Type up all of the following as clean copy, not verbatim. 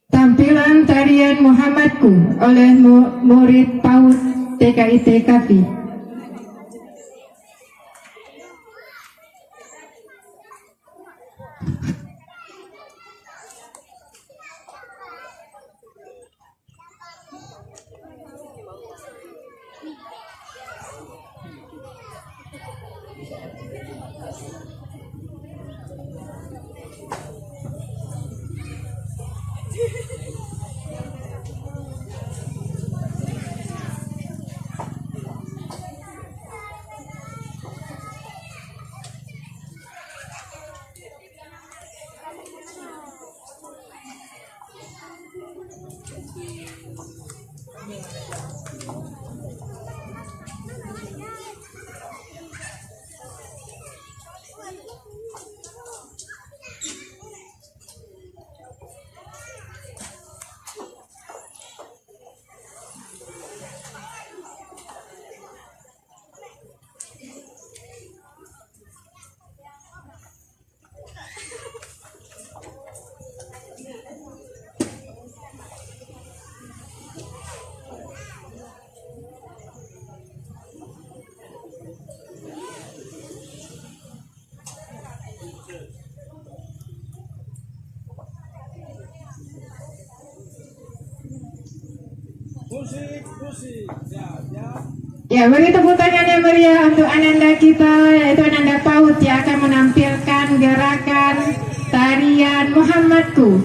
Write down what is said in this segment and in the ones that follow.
Tampilan tarian Muhammadku oleh murid PAUD TKIT Kafi. Ya, beri tepuk tangan yang meriah untuk Ananda kita, yaitu Ananda PAUD yang akan menampilkan gerakan tarian Muhammadku.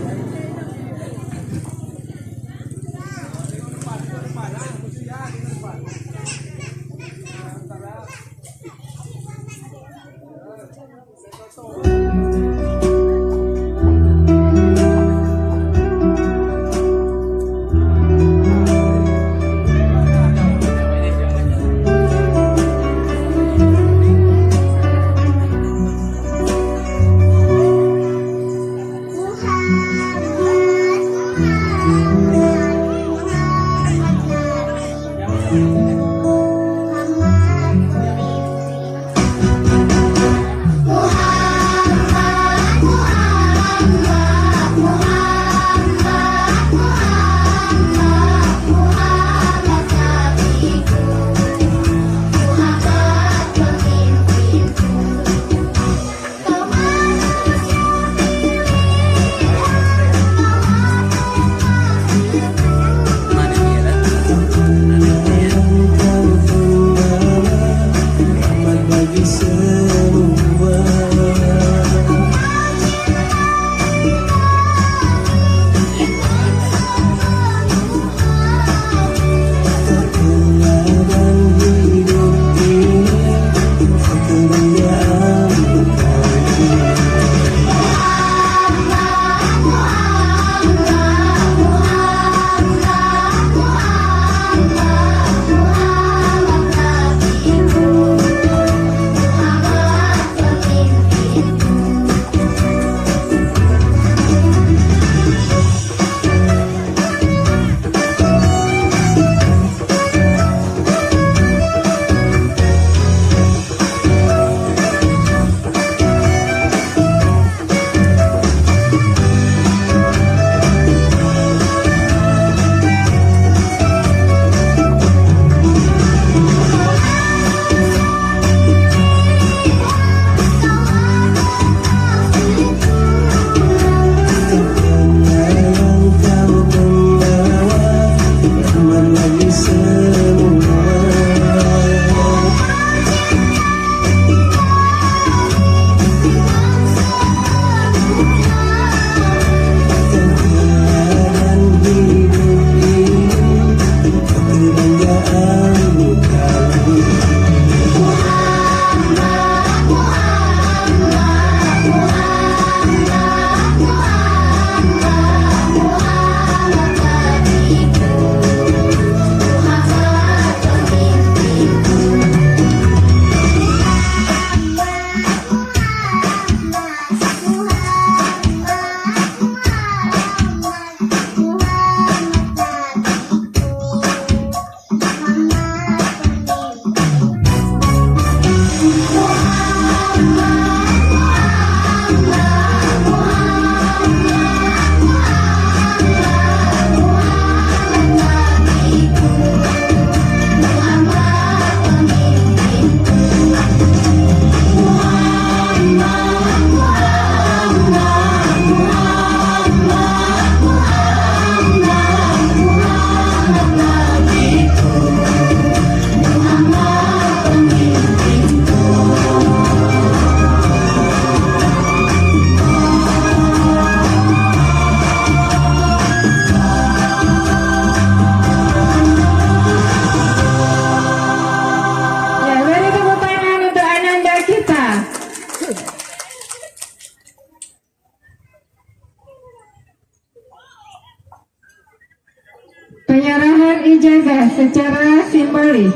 Penyerahan ijazah secara simbolis.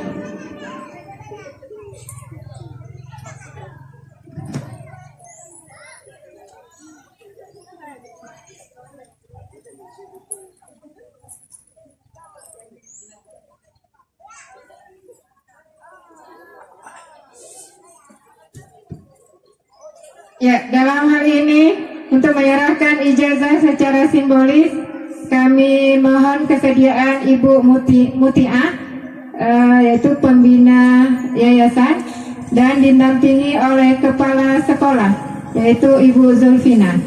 Ya, dalam hal ini untuk menyerahkan ijazah secara simbolis, kami mohon kesediaan Ibu Mutiah, yaitu pembina yayasan, dan didampingi oleh kepala sekolah, yaitu Ibu Zulfina.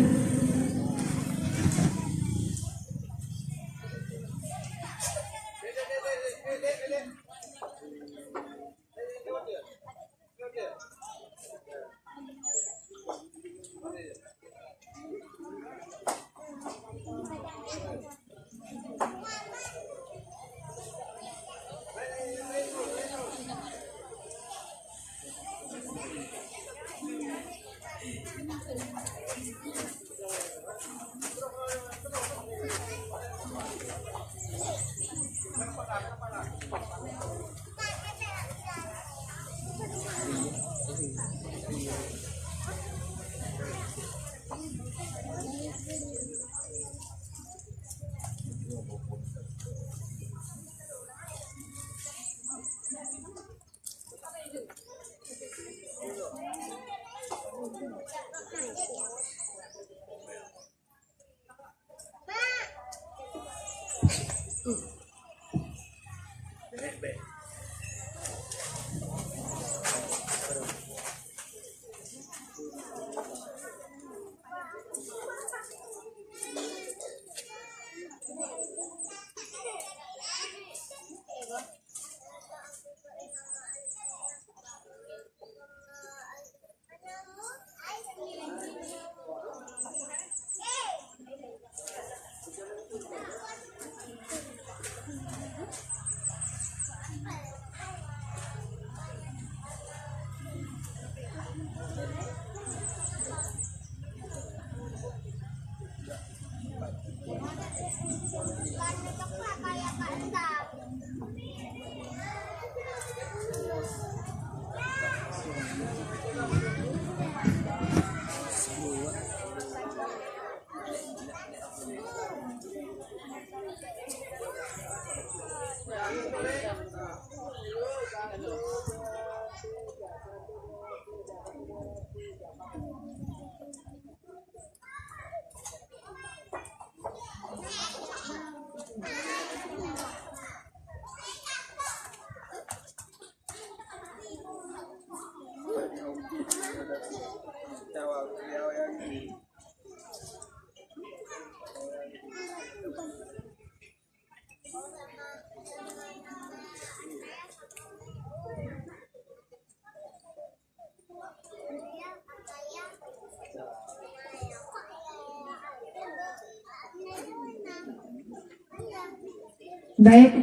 Baik,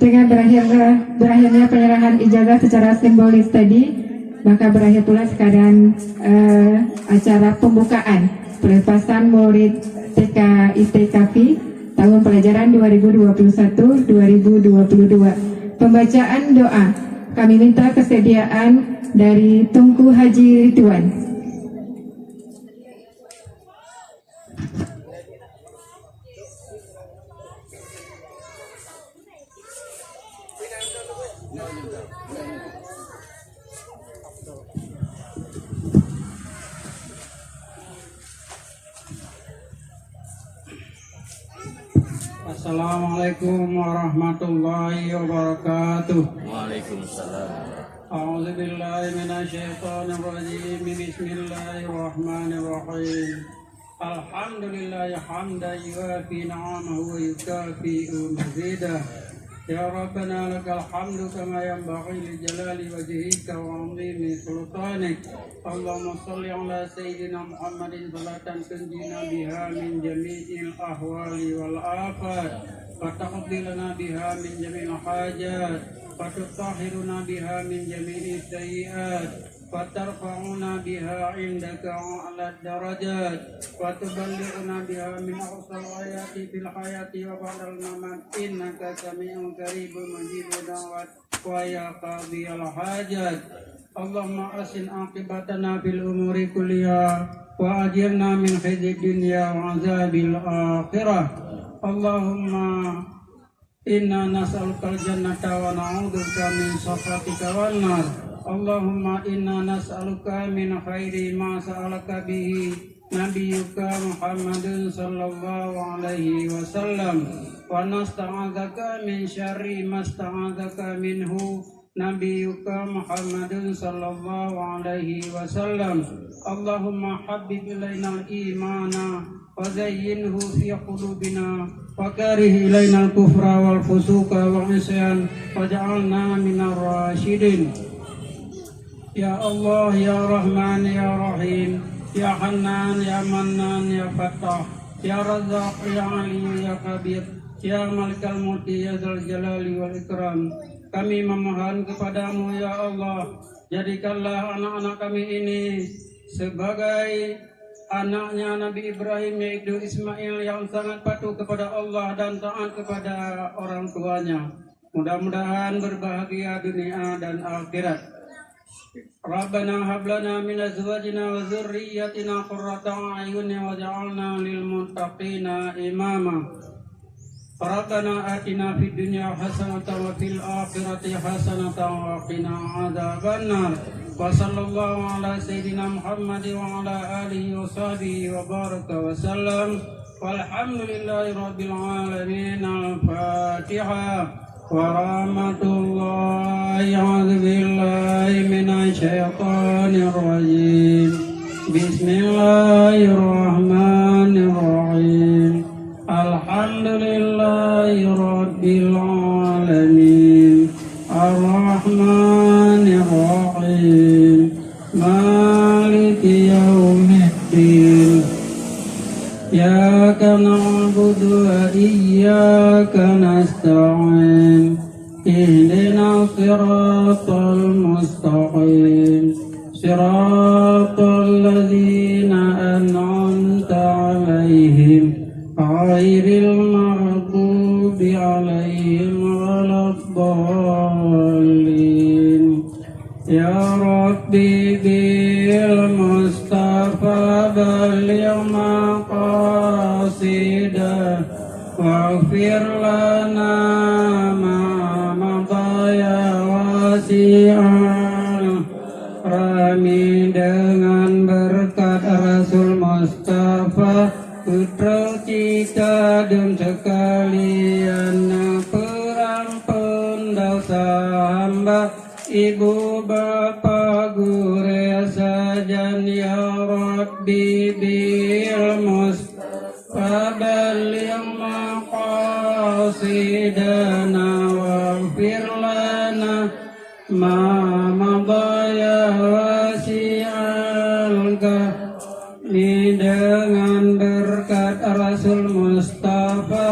dengan berakhirnya penyerahan ijazah secara simbolis tadi, maka berakhir pula sekarang acara pembukaan pelepasan murid TK ITKV tahun pelajaran 2021-2022. Pembacaan doa, kami minta kesediaan dari Tunku Haji Ridwan. Assalamualaikum warahmatullahi wabarakatuh. Waalaikumsalam. A'udzu billahi minasyaitonir rajim. Bismillahirrahmanirrahim. Alhamdulillahi hamdan yuwafi ni'amahu wa yukafi'u mazidah. Ya Rabbana lakal hamdu kama yanbaghi li jalali wajhika wa 'azimi sultanik. Allahumma shalli ala sayyidina Muhammadin salatan tunjina biha min jami'il ahwali wal afat wa taqbilana biha min jami'il hajat wa tutahhiruna biha min jami'is sayyi'at وترفعنا بها عندك أعلى الدرجات وتبلغنا بها من أقصى الغايات في الحياة وبعد الممات إنك سميع قريب مجيب الدعوات ويا قاضي الحاجات اللهم أحسن عاقبتنا في الأمور كلها وأجرنا من خزي الدنيا وعذاب الآخرة اللهم إنا نسألك الجنة ونعوذ بك من سخطك والنار اللهم إنا نسألك من خير ما سألك به نبيك محمد صلى الله عليه وسلم ونستعاذك من شر ما استعاذك منه نبيك محمد صلى الله عليه وسلم اللهم حبب إلينا الإيمان وزينه في قلوبنا وكره إلينا الكفر والفسوق والعصيان واجعلنا من الراشدين يا الله يا رحمن يا رحيم يا حنان يا منان يا فتاح يا رزاق يا علي يا كبير ya Malikal Mulki ya Dzal Jalali wal Ikram. Kami memohon kepadamu ya Allah, jadikanlah anak-anak kami ini sebagai anaknya Nabi Ibrahim, yaitu Ismail, yang sangat patuh kepada Allah dan taat kepada orang tuanya. Mudah-mudahan berbahagia dunia dan akhirat. Rabbana hablana min azwajina wa dzurriyyatina qurrata a'yunin waj'alna lil muttaqina imama. Rabbana atina fid dunya hasanatan wa fil akhirati hasanatan wa qina adzabannar. Wa sallallahu ala sayyidina Muhammad wa ala alihi wa sahbihi wa baraka wa sallam. Walhamdulillahi rabbil alamin. Al-Fatihah. ورحمة الله أعوذ بالله من الشيطان الرجيم بسم الله الرحمن الرحيم الحمد لله رب العالمين الرحمن الرحيم مالك يوم الدين إياك نعبد وإياك نستعين اهدنا الصراط المستقيم صراط الذين أنعمت عليهم غير المغضوب عليهم ولا الضالين يا ربي بالمصطفى بلغ مقاصده واغفر لنا ما مضى يا wasi'al rahmi. Dengan berkat Rasul Mustafa putra kita dan sekalian, perampun dosa hamba, ibu bapa guru sajan, ya Rabbi bil Mustafa baligh maqasidana waghfir lana ma madha ya wasi'al kahmi. Dengan berkat Rasul Mustafa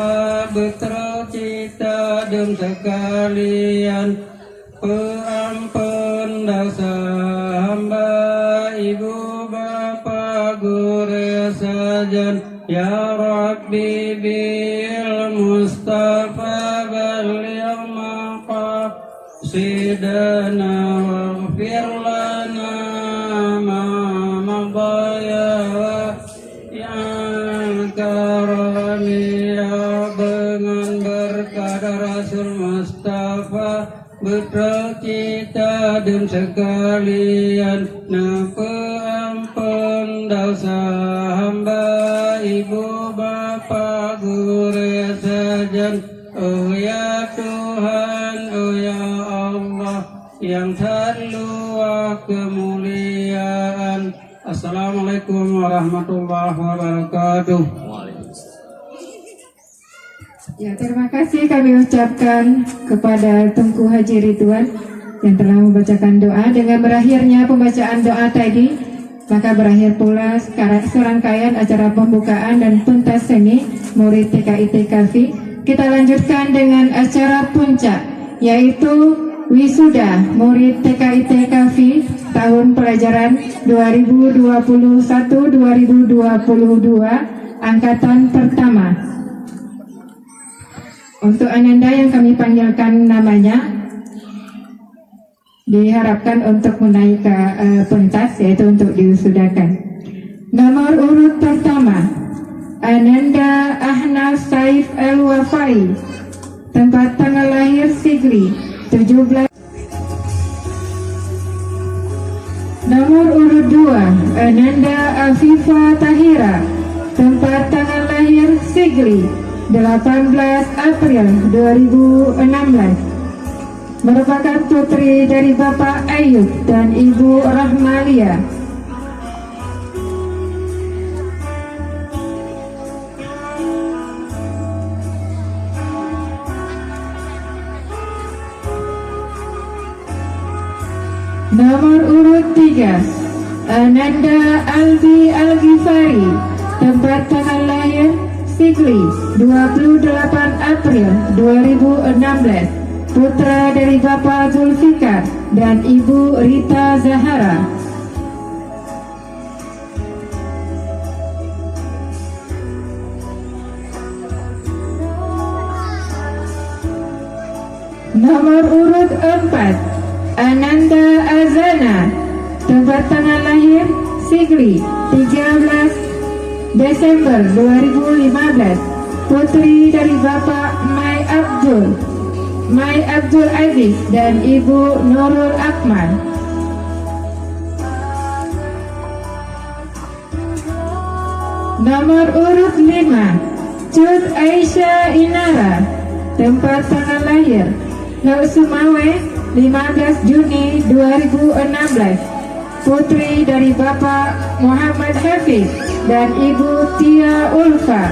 putra kita dan sekalian, perampun dosa hamba, ibu bapa guru sajan, ya Rabbi bil Mustafa baligh maqasidana waghfir lana ma madha ya wasi'al karami. Dengan berkat Rasul Mustafa putra kita dan sekalian, perampun dosa hamba, ibu bapa guru sajan, oh ya Tuhan, oh ya Allah yang terluar kemuliaan. Assalamualaikum warahmatullahi wabarakatuh. Ya, terima kasih kami ucapkan kepada Tunku Haji Ridwan yang telah membacakan doa. Dengan berakhirnya pembacaan doa tadi, maka berakhir pula serangkaian acara pembukaan dan pentas seni murid TKI TKV. Kita lanjutkan dengan acara puncak, yaitu wisuda murid TKIT Kafi tahun pelajaran 2021-2022 angkatan pertama. Untuk Ananda yang kami panggilkan namanya diharapkan untuk menaik ke pentas, yaitu untuk diwisudakan. Nomor urut pertama Ananda Ahnaf Saif El-Wafai, tempat tanggal lahir Sigli 17. Nomor urut 2 Ananda Afifa Tahira, tempat tanggal lahir Sigli 18 April 2016, merupakan putri dari Bapak Ayub dan Ibu Rahmalia. Nomor urut 3 Ananda Albi Al-Ghifari, tempat tanggal lahir Sigli 28 April 2016, putra dari Bapak Zulfikar dan Ibu Rita Zahara. Nomor urut 4 Ananda Azana, tempat tanggal lahir Sigli 13 Desember 2015, putri dari Bapak Mai Abdul Aziz dan Ibu Nurul Akmal. Nomor urut 5 Cut Aisyah Inara, tempat tanggal lahir Lok Sumawe 15 Juni 2016, putri dari Bapak Muhammad Hafiz dan Ibu Tia Ulfa.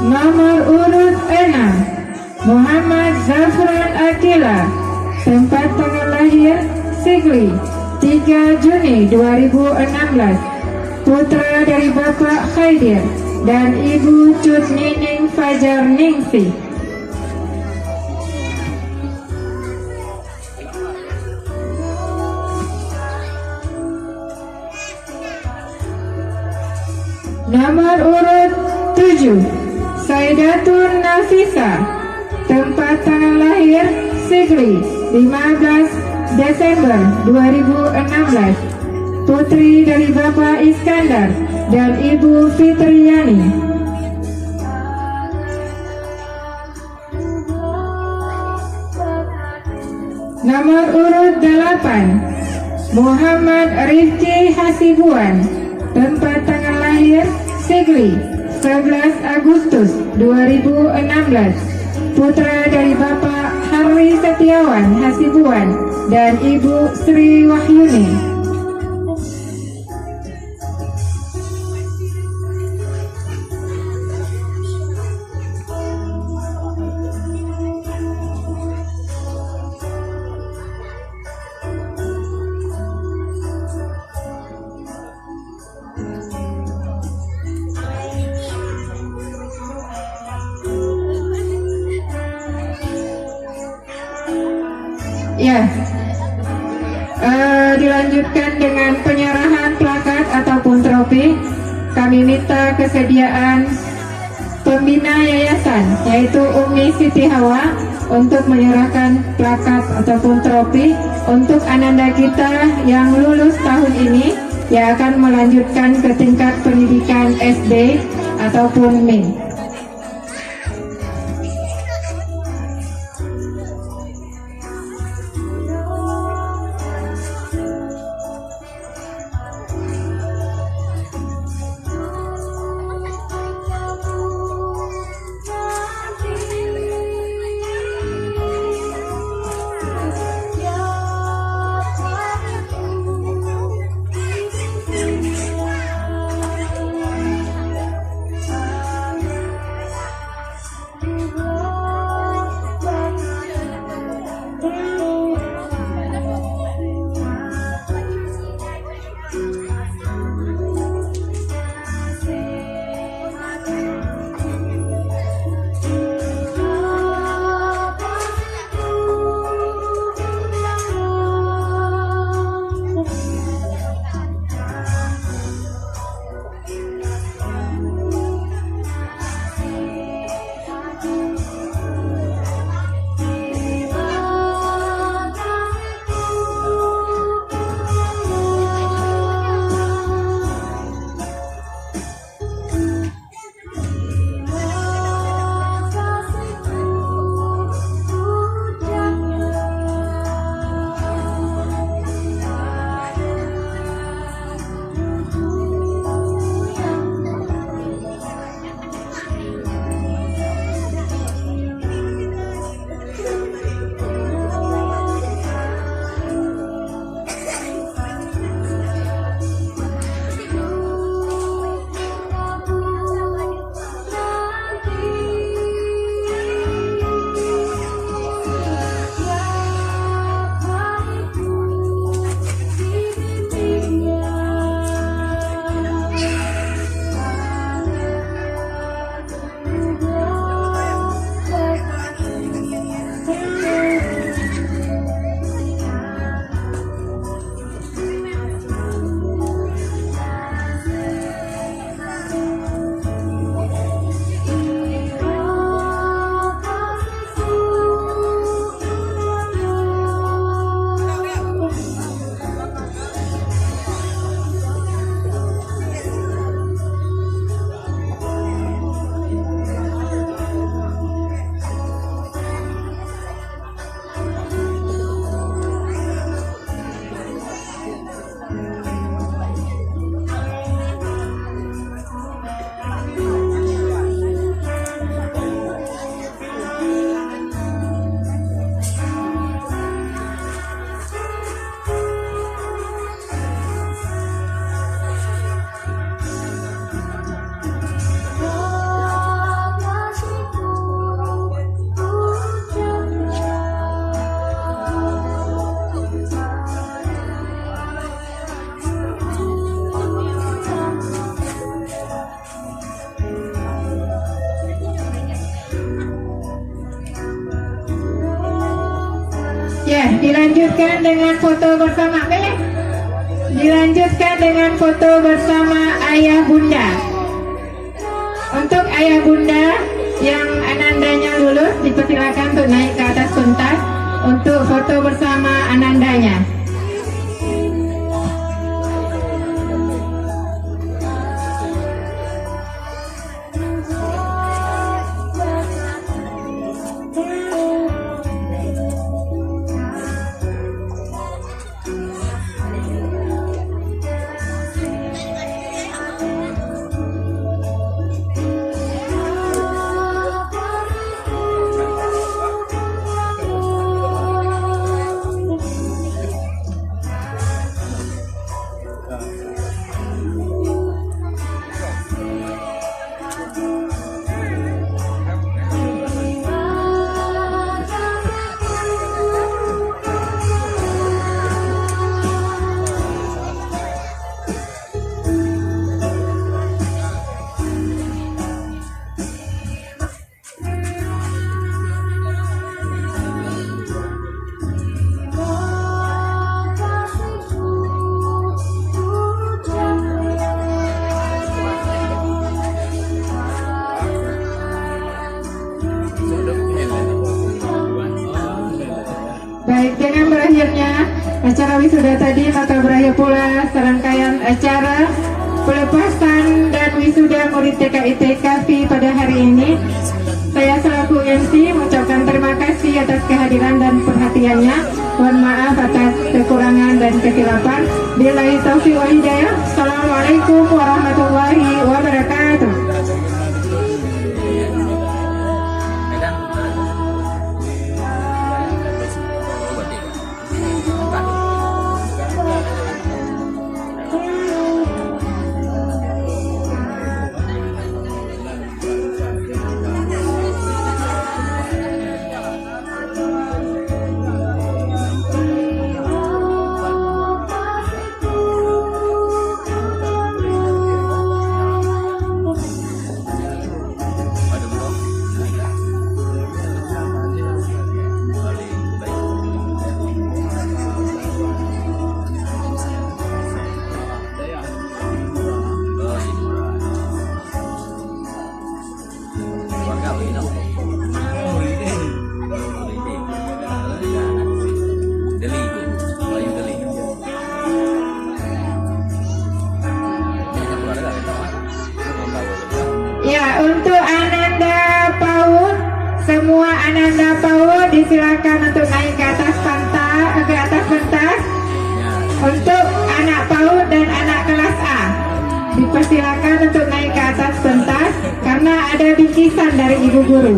Nomor urut 6 Muhammad Zafran Akila, tempat tanggal lahir Sigli 3 Juni 2016, putra dari Bapak Khaidir dan Ibu Cut Nining Fajar Ningsih. Nomor urut 7 Saidatun Nafisa, tempat tanggal lahir Sigli 15 Desember 2016, putri dari Bapak Iskandar dan Ibu Fitriani. Nomor urut 8 Muhammad Rifki Hasibuan, tempat tanggal lahir Sigli 11 Agustus 2016, putra dari Bapak Harwi Setiawan Hasibuan dan Ibu Sri Wahyuni. Ya, dilanjutkan dengan penyerahan plakat ataupun trofi. Kami minta kesediaan pembina yayasan, yaitu Umi Siti Hawa, untuk menyerahkan plakat ataupun trofi untuk ananda kita yang lulus tahun ini, yang akan melanjutkan ke tingkat pendidikan SD ataupun MIN. dilanjutkan dengan foto bersama. Dilanjutkan dengan foto bersama ayah bunda. Untuk ayah bunda yang anandanya lulus dipersilakan untuk naik ke atas pentas untuk foto bersama anandanya. Baik, dengan berakhirnya acara wisuda tadi, maka berakhir pula serangkaian acara pelepasan dan wisuda murid TKI TKV pada hari ini. Saya selaku MC mengucapkan terima kasih atas kehadiran dan perhatiannya. Mohon maaf atas kekurangan dan kesilapan. Billahi taufiq wal hidayah. Assalamualaikum warahmatullahi wabarakatuh. Ya, untuk Ananda PAUD, semua Ananda PAUD disilakan untuk naik ke atas pentas. Untuk anak PAUD dan anak kelas A, dipersilakan untuk naik ke atas pentas karena ada bingkisan dari ibu guru.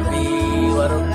Di warung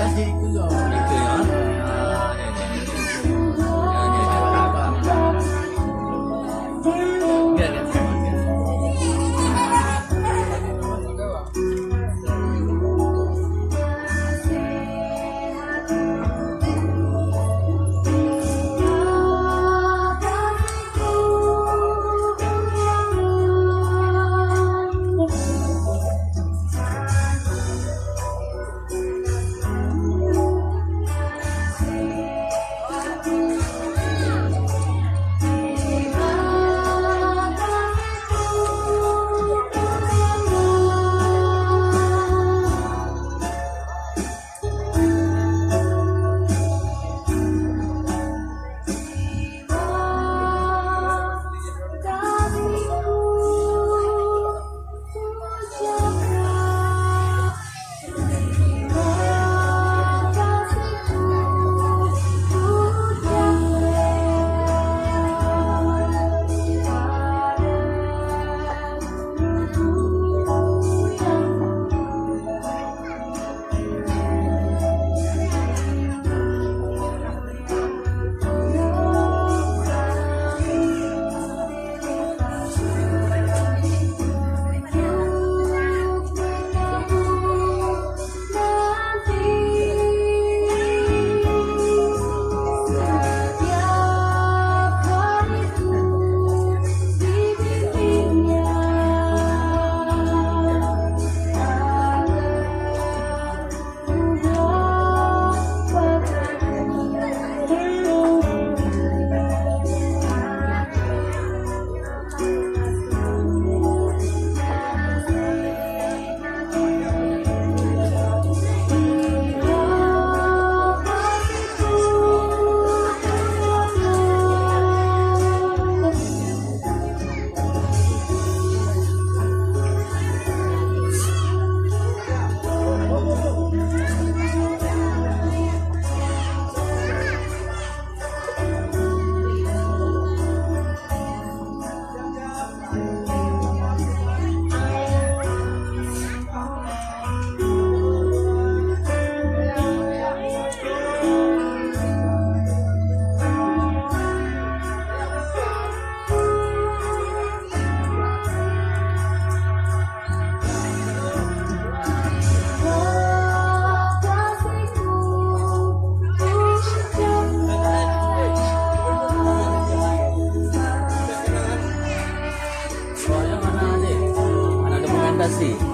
kasih.